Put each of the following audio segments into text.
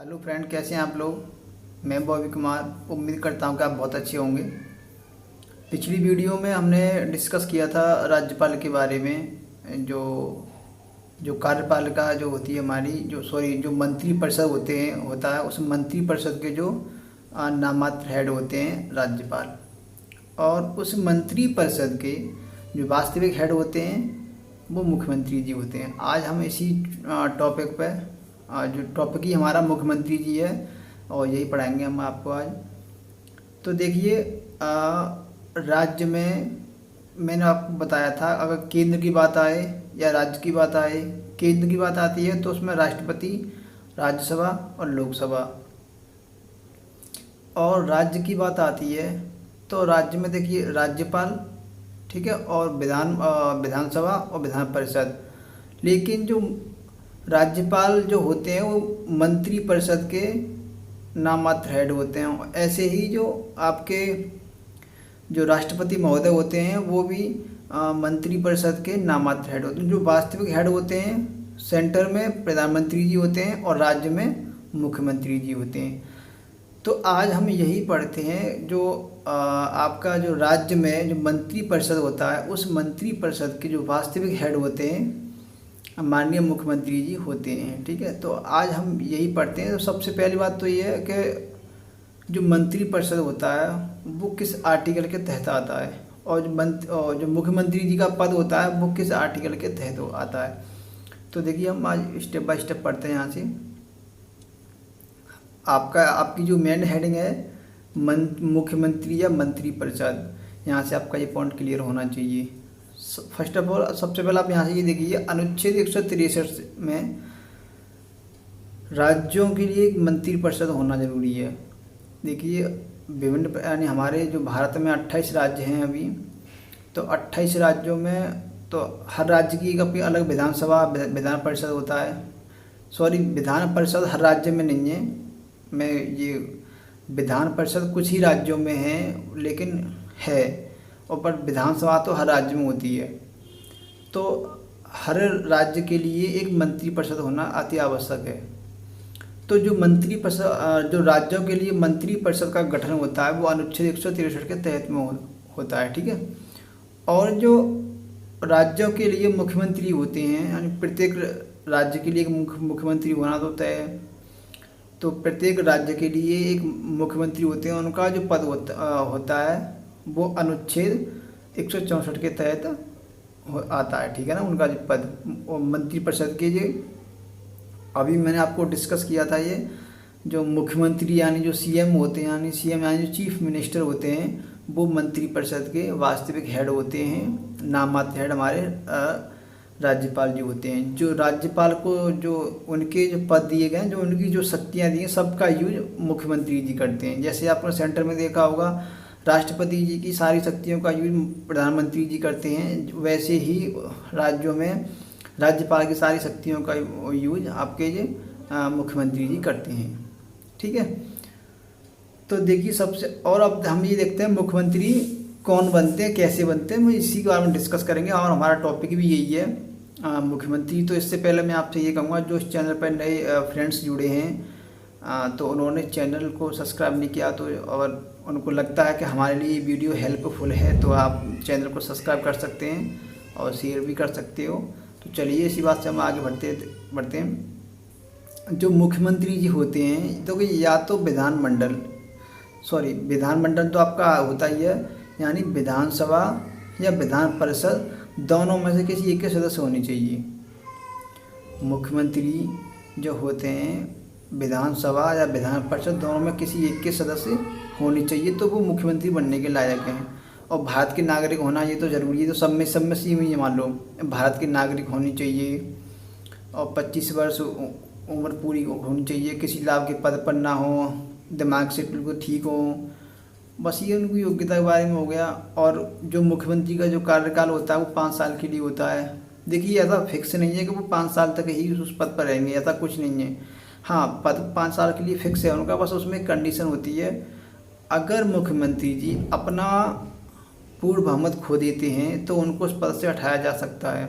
Hello friend, कैसे हैं आप लोग। मैं बॉबी कुमार। उम्मीद करता हूं कि आप बहुत अच्छे होंगे। पिछली वीडियो में हमने डिस्कस किया था राज्यपाल के बारे में। जो जो कार्यपालिका जो होती है हमारी, जो मंत्री परिषद होता है, उस मंत्री परिषद के जो नामात्र हेड होते हैं राज्यपाल। और उस मंत्री परिषद के जो वास्तविक हेड होते हैं वो मुख्यमंत्री जी होते हैं। आज हम इसी टॉपिक पर, जो टॉपिक ही हमारा मुख्यमंत्री जी है, और यही पढ़ाएंगे हम आपको आज। तो देखिए, राज्य में मैंने आपको बताया था, अगर केंद्र की बात आए या राज्य की बात आए, केंद्र की बात आती है तो उसमें राष्ट्रपति, राज्यसभा और लोकसभा। और राज्य की बात आती है तो राज्य में देखिए राज्यपाल, ठीक है, और विधानसभा और विधान परिषद। लेकिन जो राज्यपाल जो होते हैं वो मंत्री परिषद के नाममात्र हेड होते हैं। ऐसे ही जो आपके जो राष्ट्रपति महोदय होते हैं वो भी मंत्री परिषद के नाममात्र हेड होते हैं। जो वास्तविक हेड होते हैं सेंटर में प्रधानमंत्री जी होते हैं और राज्य में मुख्यमंत्री जी होते हैं। तो आज हम यही पढ़ते हैं, जो आपका जो राज्य में जो मंत्री परिषद होता है उस मंत्री परिषद के जो वास्तविक हेड होते हैं माननीय मुख्यमंत्री जी होते हैं। ठीक है, तो आज हम यही पढ़ते हैं। तो सबसे पहली बात तो ये है कि जो मंत्री परिषद होता है वो किस आर्टिकल के तहत आता है, और जो मुख्यमंत्री जी का पद होता है वो किस आर्टिकल के तहत आता है। तो देखिए, हम आज स्टेप बाय स्टेप पढ़ते हैं। यहाँ से आपकी जो मेन हेडिंग है मुख्यमंत्री या मंत्री परिषद, यहाँ से आपका ये पॉइंट क्लियर होना चाहिए। फर्स्ट ऑफ ऑल, सबसे पहले आप यहाँ से ये देखिए, अनुच्छेद 163 में राज्यों के लिए एक मंत्री परिषद होना जरूरी है। देखिए, विभिन्न यानी हमारे जो भारत में 28 राज्य हैं अभी, तो 28 राज्यों में तो हर राज्य की एक अपनी अलग विधानसभा विधान परिषद होता है। सॉरी, विधान परिषद हर राज्य में नहीं है। मैं ये विधान परिषद कुछ ही राज्यों में है लेकिन है, और पर विधानसभा तो हर राज्य में होती है। तो हर राज्य के लिए एक मंत्री परिषद होना अति आवश्यक है। तो जो मंत्री परिषद, जो राज्यों के लिए मंत्री परिषद का गठन होता है वो अनुच्छेद 163 के तहत में होता है। ठीक है, और जो राज्यों के लिए मुख्यमंत्री होते हैं, यानी प्रत्येक राज्य के लिए एक मुख्यमंत्री होना तो तय है। तो प्रत्येक राज्य के लिए एक मुख्यमंत्री होते हैं, उनका जो पद होता है वो अनुच्छेद 164 के तहत आता है। ठीक है ना, उनका जो पद मंत्री परिषद के जो अभी मैंने आपको डिस्कस किया था, ये जो मुख्यमंत्री यानी जो सीएम होते हैं, यानी सीएम यानी जो चीफ मिनिस्टर होते हैं, वो मंत्री परिषद के वास्तविक हेड होते हैं। नाममात्र हेड हमारे राज्यपाल जी होते हैं। जो राज्यपाल को जो उनके जो पद दिए गए हैं, जो उनकी जो शक्तियाँ दी हैं, सबका यूज मुख्यमंत्री जी करते हैं। जैसे आपने सेंटर में देखा होगा, राष्ट्रपति जी की सारी शक्तियों का यूज प्रधानमंत्री जी करते हैं, वैसे ही राज्यों में राज्यपाल की सारी शक्तियों का यूज आपके जो मुख्यमंत्री जी करते हैं। ठीक है, तो देखिए सबसे, और अब हम ये देखते हैं मुख्यमंत्री कौन बनते हैं, कैसे बनते हैं, मैं इसी के बारे में डिस्कस करेंगे। और हमारा टॉपिक भी यही है मुख्यमंत्री। तो इससे पहले मैं आपसे ये कहूँगा, जो इस चैनल पर नए फ्रेंड्स जुड़े हैं तो उन्होंने चैनल को सब्सक्राइब नहीं किया, तो और उनको लगता है कि हमारे लिए वीडियो हेल्पफुल है तो आप चैनल को सब्सक्राइब कर सकते हैं और शेयर भी कर सकते हो। तो चलिए, इसी बात से हम आगे बढ़ते हैं। जो मुख्यमंत्री जी होते हैं, तो या तो विधानमंडल तो आपका होता ही है, यानी विधानसभा या विधान परिषद, दोनों में से किसी एक के सदस्य होने चाहिए। मुख्यमंत्री जो होते हैं विधानसभा या विधान परिषद, दोनों में किसी एक के सदस्य होनी चाहिए, तो वो मुख्यमंत्री बनने के लायक हैं। और भारत के नागरिक होना ये तो ज़रूरी है। तो सब में सेम ही मान लो, भारत के नागरिक होनी चाहिए, और 25 वर्ष उम्र पूरी होनी चाहिए, किसी लाभ के पद पर ना हो, दिमाग से बिल्कुल ठीक हो। बस ये उनकी योग्यता के बारे में हो गया। और जो मुख्यमंत्री का जो कार्यकाल होता है वो 5 साल के लिए होता है। देखिए, ऐसा फिक्स नहीं है कि वो 5 साल तक ही उस पद पर रहेंगे, ऐसा कुछ नहीं है। हाँ, पद 5 साल के लिए फिक्स है उनका, बस उसमें कंडीशन होती है, अगर मुख्यमंत्री जी अपना पूर्ण बहुमत खो देते हैं तो उनको उस पद से हटाया जा सकता है।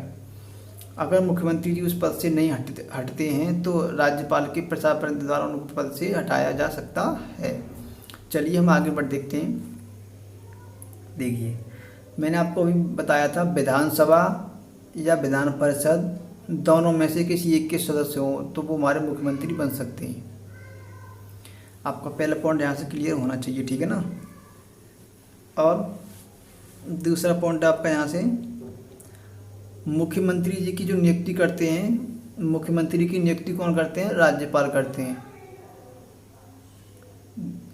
अगर मुख्यमंत्री जी उस पद से नहीं हटते हैं तो राज्यपाल के प्रसार परिषद द्वारा उनको पद से हटाया जा सकता है। चलिए हम आगे बढ़ देखते हैं। देखिए, मैंने आपको अभी बताया था विधानसभा या विधान परिषद दोनों में से किसी एक के सदस्य हों तो वो हमारे मुख्यमंत्री बन सकते हैं। आपका पहला पॉइंट यहाँ से क्लियर होना चाहिए, ठीक है ना। और दूसरा पॉइंट आपका यहाँ से, मुख्यमंत्री जी की जो नियुक्ति करते हैं, मुख्यमंत्री की नियुक्ति कौन करते हैं? राज्यपाल करते हैं।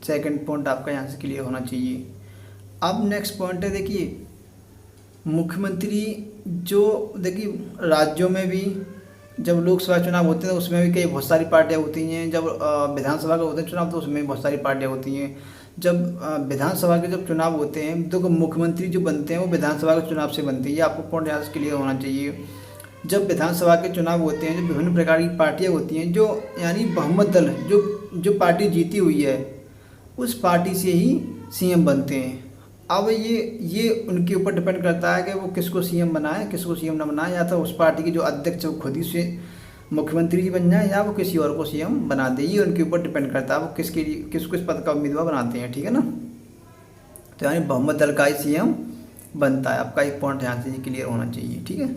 सेकंड पॉइंट आपका यहाँ से क्लियर होना चाहिए। अब नेक्स्ट पॉइंट है, देखिए मुख्यमंत्री जो, देखिए राज्यों में भी जब लोकसभा चुनाव होते हैं तो उसमें भी कई बहुत सारी पार्टियां होती हैं। जब विधानसभा का होते हैं चुनाव तो उसमें भी बहुत सारी पार्टियां होती हैं। जब विधानसभा के जब चुनाव होते हैं तो मुख्यमंत्री जो बनते हैं वो विधानसभा के चुनाव से बनते हैं। ये आपको पॉइंट यहाँ से क्लियर होना चाहिए। जब विधानसभा के चुनाव होते हैं, जब विभिन्न प्रकार की पार्टियाँ होती हैं, जो यानी बहुमत दल जो पार्टी जीती हुई है उस पार्टी से ही सीएम बनते हैं। अब ये उनके ऊपर डिपेंड करता है कि वो किसको सीएम बनाए, किसको सीएम ना बनाए, या तो उस पार्टी के जो अध्यक्ष वो खुद ही से मुख्यमंत्री जी बन जाए या वो किसी और को सीएम बना दे। ये उनके ऊपर डिपेंड करता है वो किस पद का उम्मीदवार बनाते हैं, ठीक है ना। तो यानी बहुमत दल का ही सीएम बनता है। आपका एक पॉइंट यहाँ से क्लियर होना चाहिए, ठीक है।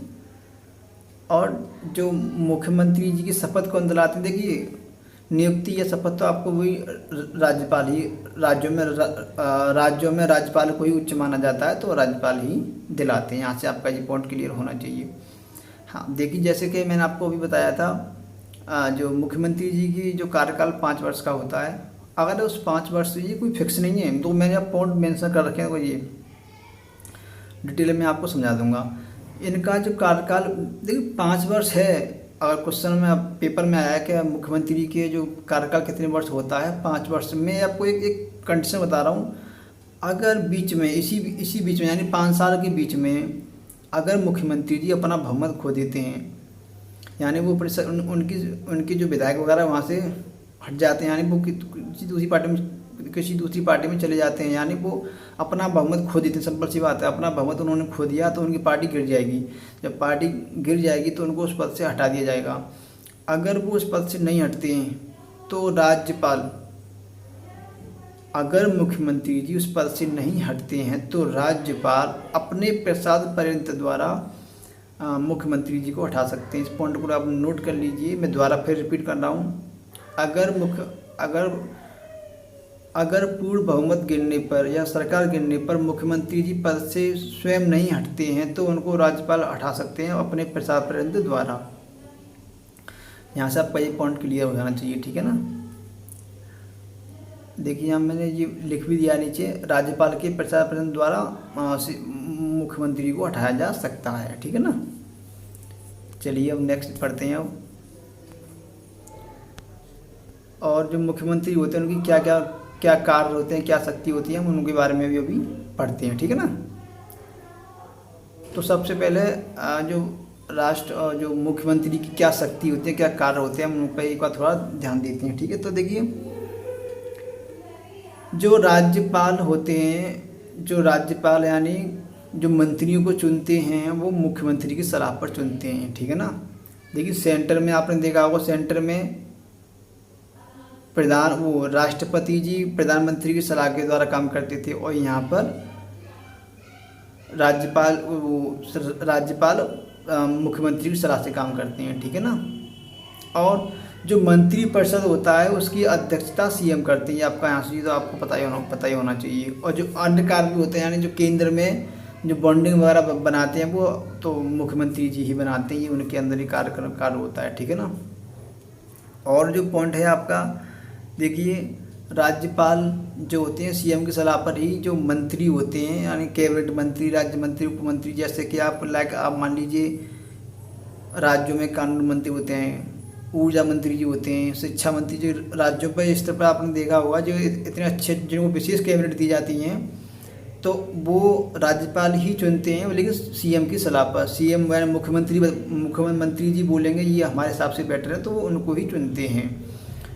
और जो मुख्यमंत्री जी की शपथ कौन दिलाते हैं? देखिए नियुक्ति या शपथ तो आपको वही राज्यपाल ही, राज्यों में राज्यपाल को ही उच्च माना जाता है तो राज्यपाल ही दिलाते हैं। यहाँ से आपका ये पॉइंट क्लियर होना चाहिए। हाँ देखिए, जैसे कि मैंने आपको अभी बताया था जो मुख्यमंत्री जी की जो कार्यकाल 5 वर्ष का होता है, अगर उस 5 वर्ष ये कोई फिक्स नहीं है तो मैंने आप पॉइंट मेंशन कर रखे हैं, ये डिटेल में आपको समझा दूंगा। इनका जो कार्यकाल देखिए 5 वर्ष है। अगर क्वेश्चन में पेपर में आया कि मुख्यमंत्री के जो कार्यकाल कितने वर्ष होता है, 5 वर्ष में। आपको एक कंडीशन बता रहा हूँ, अगर बीच में इसी बीच में यानी 5 साल के बीच में अगर मुख्यमंत्री जी अपना बहुमत खो देते हैं, यानी वो उनकी जो विधायक वगैरह वहाँ से हट जाते हैं, यानी वो किसी दूसरी पार्टी में चले जाते हैं, यानी वो अपना बहुमत खो देते हैं। सिंपल सी बात है, अपना बहुमत उन्होंने खो दिया तो उनकी पार्टी गिर जाएगी। जब पार्टी गिर जाएगी तो उनको उस पद से हटा दिया जाएगा। अगर वो उस पद से नहीं हटते हैं तो राज्यपाल, अगर मुख्यमंत्री जी उस पद से नहीं हटते हैं तो राज्यपाल अपने प्रसाद परिषद द्वारा मुख्यमंत्री जी को हटा सकते हैं। इस पॉइंट को आप नोट कर लीजिए। मैं दोबारा फिर रिपीट कर रहा हूँ, अगर पूर्ण बहुमत गिरने पर या सरकार गिरने पर मुख्यमंत्री जी पद से स्वयं नहीं हटते हैं तो उनको राज्यपाल हटा सकते हैं अपने प्रसाद परिषद द्वारा। यहाँ से आपका ये पॉइंट क्लियर हो जाना चाहिए, ठीक है ना। देखिए यहाँ मैंने ये लिख भी दिया नीचे, राज्यपाल के प्रसाद परिषद द्वारा मुख्यमंत्री को हटाया जा सकता है, ठीक है ना। चलिए अब नेक्स्ट पढ़ते हैं। अब और जो मुख्यमंत्री होते हैं उनकी क्या कार्य होते हैं, क्या शक्ति होती है, हम उनके बारे में भी अभी पढ़ते हैं, ठीक है ना। तो सबसे पहले जो मुख्यमंत्री की क्या शक्ति होती है, क्या कार्य होते हैं, हम उन पर एक बार थोड़ा ध्यान देते हैं, ठीक है। तो देखिए जो राज्यपाल होते हैं, जो राज्यपाल यानी जो मंत्रियों को चुनते हैं वो मुख्यमंत्री की सलाह पर चुनते हैं, ठीक है ना। देखिए सेंटर में आपने देखा होगा, सेंटर में राष्ट्रपति जी प्रधानमंत्री की सलाह के द्वारा काम करते थे और यहाँ पर राज्यपाल मुख्यमंत्री की सलाह से काम करते हैं, ठीक है ना। और जो मंत्री परिषद होता है उसकी अध्यक्षता सीएम करते हैं। आपका यहाँ से तो आपको पता ही होना चाहिए। और जो अन्य कार्य भी होते हैं यानी जो केंद्र में जो बॉन्डिंग वगैरह बनाते हैं वो तो मुख्यमंत्री जी ही बनाते हैं, ये उनके अंदर ही कार्य होता है, ठीक है ना। और जो पॉइंट है आपका, देखिए राज्यपाल जो होते हैं सीएम की सलाह पर ही जो मंत्री होते हैं यानी कैबिनेट मंत्री, राज्य मंत्री, उप मंत्री, जैसे कि आप मान लीजिए राज्यों में कानून मंत्री होते हैं, ऊर्जा मंत्री जी होते हैं, शिक्षा मंत्री जो राज्यों पर इस तरह पर आपने देखा होगा जो इतने अच्छे जिनको विशेष कैबिनेट दी जाती हैं तो वो राज्यपाल ही चुनते हैं, लेकिन सीएम की सलाह पर। सीएम व मुख्यमंत्री जी बोलेंगे ये हमारे हिसाब से बेटर है तो वो उनको ही चुनते हैं।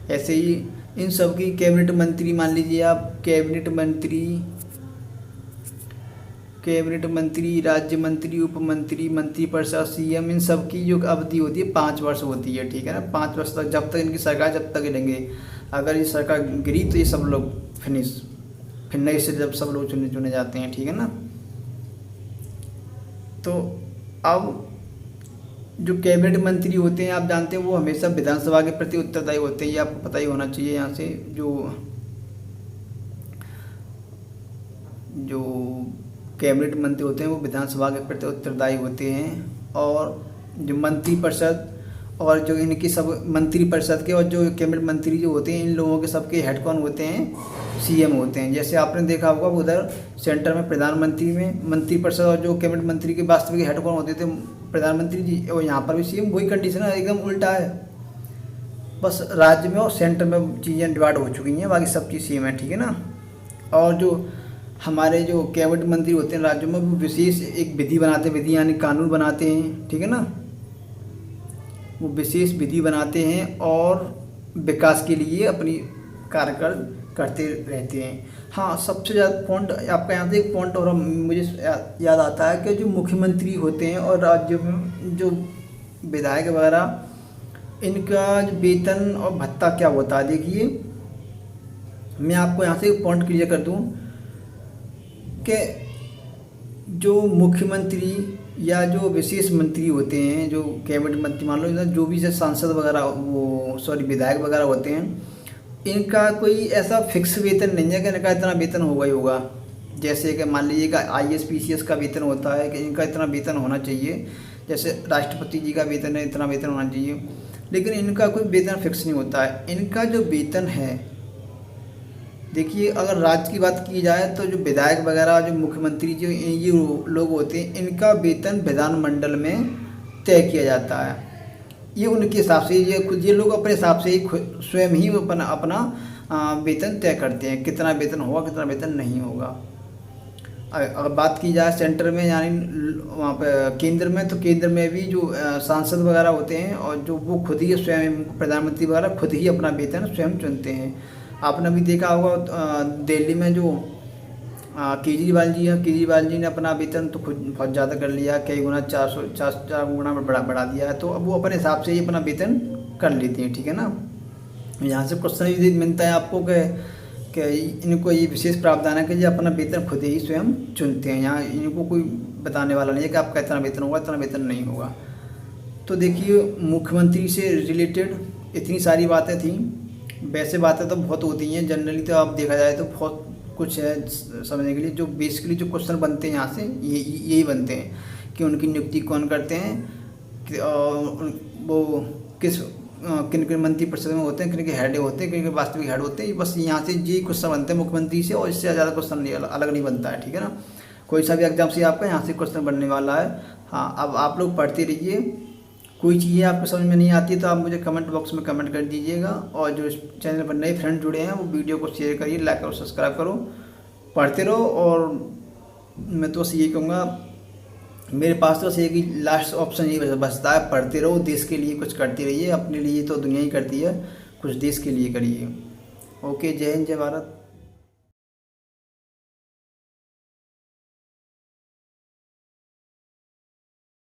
ऐसे ही इन सब की कैबिनेट मंत्री, मान लीजिए आप कैबिनेट कैबिनेट मंत्री, राज्य मंत्री, उप मंत्री, मंत्रिपरिषद, सीएम, इन सब की जो अवधि होती है 5 वर्ष होती है, ठीक है ना। 5 वर्ष तक, जब तक इनकी सरकार जब तक रहेंगे। अगर ये सरकार गिरी तो ये सब लोग फिनिश, फिर नए से जब सब लोग चुने जाते हैं, ठीक है ना। तो अब जो कैबिनेट मंत्री होते हैं आप जानते हैं वो हमेशा विधानसभा के प्रति उत्तरदायी होते हैं, ये आपको पता ही होना चाहिए। यहाँ से जो कैबिनेट मंत्री होते हैं वो विधानसभा के प्रति उत्तरदायी होते हैं। और जो मंत्रिपरिषद और जो इनकी सब मंत्रिपरिषद के और जो कैबिनेट मंत्री जो होते हैं, इन लोगों के सबके हेड कौन होते हैं? सीएम होते हैं। जैसे आपने देखा होगा उधर सेंटर में प्रधानमंत्री में मंत्रिपरिषद और जो कैबिनेट मंत्री के वास्तविक हेड कौन होते थे? प्रधानमंत्री जी। और यहाँ पर भी सीएम, वही कंडीशन है, एकदम उल्टा है। बस राज्य में और सेंटर में चीज़ें डिवाइड हो चुकी हैं, बाकी सब चीज़ सीएम है, ठीक है ना। और जो हमारे जो कैबिनेट मंत्री होते हैं राज्यों में, वो विशेष एक विधि बनाते हैं, विधि यानी कानून बनाते हैं, ठीक है ना। वो विशेष विधि बनाते हैं और विकास के लिए अपनी कार्य करते रहते हैं। हाँ, सबसे ज़्यादा पॉइंट आपका यहाँ से एक पॉइंट और मुझे याद आता है कि जो मुख्यमंत्री होते हैं और राज्यों में जो विधायक वगैरह, इनका जो वेतन और भत्ता क्या होता है, देखिए मैं आपको यहाँ से एक पॉइंट क्लियर कर दूँ कि जो मुख्यमंत्री या जो विशेष मंत्री होते हैं, जो कैबिनेट मंत्री मान लो, जो भी सांसद वगैरह विधायक वगैरह होते हैं, इनका कोई ऐसा फिक्स वेतन नहीं है कि इनका इतना वेतन होगा ही होगा। जैसे कि मान लीजिए कि आईएएस पीसीएस का वेतन होता है कि इनका इतना वेतन होना चाहिए, जैसे राष्ट्रपति जी का वेतन है इतना वेतन होना चाहिए, लेकिन इनका कोई वेतन फिक्स नहीं होता है। इनका जो वेतन है, देखिए अगर राज्य की बात की जाए तो जो विधायक वगैरह, जो मुख्यमंत्री, जो ये लोग होते हैं, इनका वेतन विधानमंडल में तय किया जाता है। ये उनके हिसाब से, ये लोग अपने हिसाब से ही स्वयं ही अपना वेतन तय करते हैं, कितना वेतन होगा कितना वेतन नहीं होगा। अगर बात की जाए सेंटर में यानी वहाँ पर केंद्र में, तो केंद्र में भी जो सांसद वगैरह होते हैं और जो वो खुद ही स्वयं, प्रधानमंत्री वगैरह खुद ही अपना वेतन स्वयं चुनते हैं। आपने भी देखा होगा दिल्ली में जो केजरीवाल जी हैं, केजरीवाल जी ने अपना वेतन तो खुद बहुत ज़्यादा कर लिया, कई गुना 4 गुना बढ़ा दिया है। तो अब वो अपने हिसाब से ही अपना वेतन कर लेते हैं, ठीक है ना। यहाँ से क्वेश्चन भी मिलता है आपको कि इनको ये विशेष प्रावधान है कि ये अपना वेतन खुद ही स्वयं चुनते हैं। यहाँ इनको कोई बताने वाला नहीं है कि आपका इतना वेतन होगा इतना वेतन नहीं होगा। तो देखिए मुख्यमंत्री से रिलेटेड इतनी सारी बातें थी। वैसे बातें तो बहुत होती हैं जनरली, तो आप देखा जाए तो बहुत कुछ है समझने के लिए। जो बेसिकली जो क्वेश्चन बनते हैं यहाँ से यही बनते हैं कि उनकी नियुक्ति कौन करते हैं, वो किन किन मंत्री परिषद में होते हैं, किन के हेड होते हैं, किन के वास्तविक हेड होते हैं। बस यहाँ से यही क्वेश्चन बनते हैं मुख्यमंत्री से, और इससे ज़्यादा क्वेश्चन नहीं अलग नहीं बनता है, ठीक है ना। कोई सा भी एग्जाम से आपका यहाँ से क्वेश्चन बनने वाला है। हाँ, अब आप लोग पढ़ते रहिए। कोई चीज़ें आपको समझ में नहीं आती तो आप मुझे कमेंट बॉक्स में कमेंट कर दीजिएगा। और जो इस चैनल पर नए फ्रेंड जुड़े हैं वो वीडियो को शेयर करिए, लाइक और सब्सक्राइब करो, पढ़ते रहो। और मैं तो बस यही कहूँगा, मेरे पास तो बस एक ही लास्ट ऑप्शन ये बचता है, पढ़ते रहो, देश के लिए कुछ करते रहिए। अपने लिए तो दुनिया ही करती है, कुछ देश के लिए करिए। ओके, जय हिंद, जय भारत।